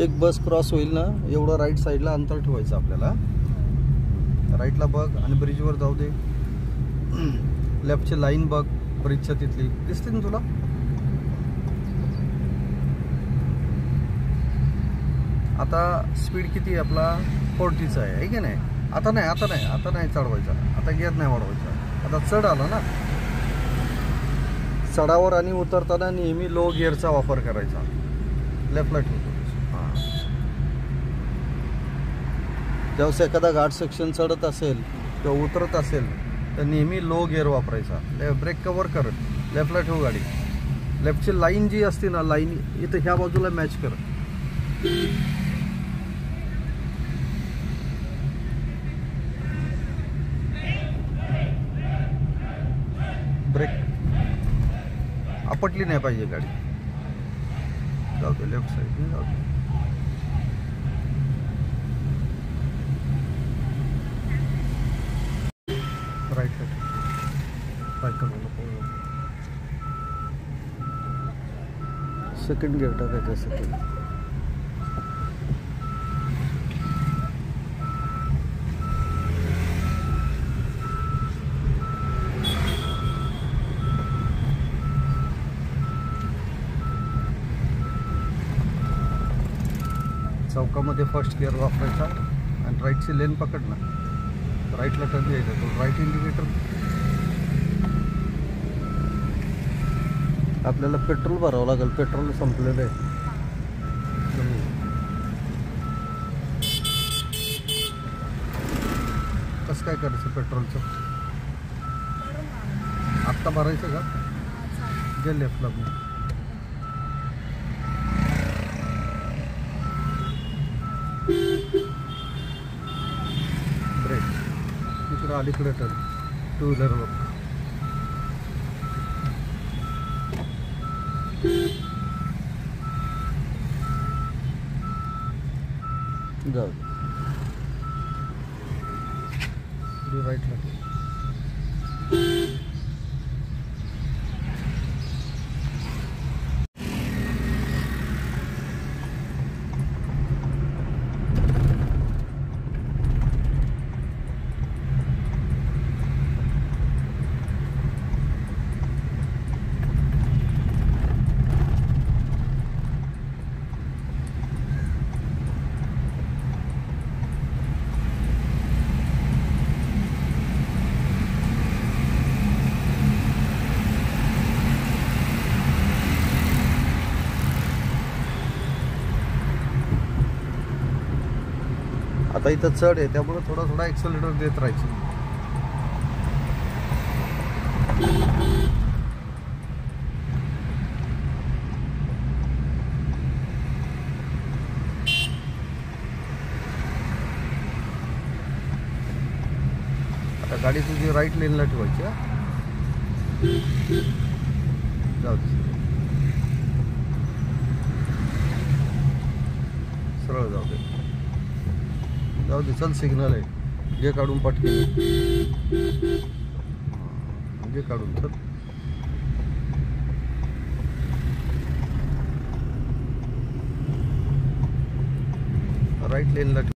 एक बस क्रॉस होईल ना एवढं राईट साईडला अंतर ठेवायचं आपल्याला. राईटला बघ आणि ब्रिजवर जाऊ दे. लेफ्टची लाईन बघ ब्रिजच्या तिथली, दिसते ना तुला? आता स्पीड किती आहे आपला? 40चा आहे की नाही? आता नाही चढवायचा, आता गिअर नाही वाढवायचा. आता चढ आला ना, चढावर आणि उतरताना नेहमी लो गिअरचा वापर करायचा. लेफ्टला ठेवतो. हां, ज्यावेळेस एखादा घाट सेक्शन चढत असेल किंवा उतरत असेल तर नेहमी लो गिअर वापरायचा. ब्रेक कव्हर कर, लेफ्टला ठेव गाडी. लेफ्टची लाईन जी असते ना, लाईन इथं ह्या बाजूला मॅच कर. ब्रेक आपटली नाही पाहिजे गाडी. जाऊ दे, लेफ्ट साईड जाऊ दे. राईट साईड बाईक करू नको. सेकंड गिअर टाकायचं. सेकंड चौकामध्ये फर्स्ट गिअर वापरायचा आणि राईटची लेन पकड ना. राईटला टर्न द्यायचा. तो राईट इंडिकेटर. आपल्याला पेट्रोल भरावं लागेल, पेट्रोल संपलेलं आहे. कसं काय करायचं पेट्रोलचं? आत्ता भरायचं का? जे लेफ्टला ब्रेक. इकडं अलीकडे टर्न. टू व्हीलरवर जाऊ. राईटला आता इथं चढ आहे त्यामुळे थोडा एक्सेलरेटर देत राहायचं. आता गाडी तुझी राईट लेनला ठेवायची. जाऊ दे, सरळ जाऊ दे. जाऊ दे, चल. सिग्नल आहे, जे काढून पटकन जे काढून चल. राईट लेनला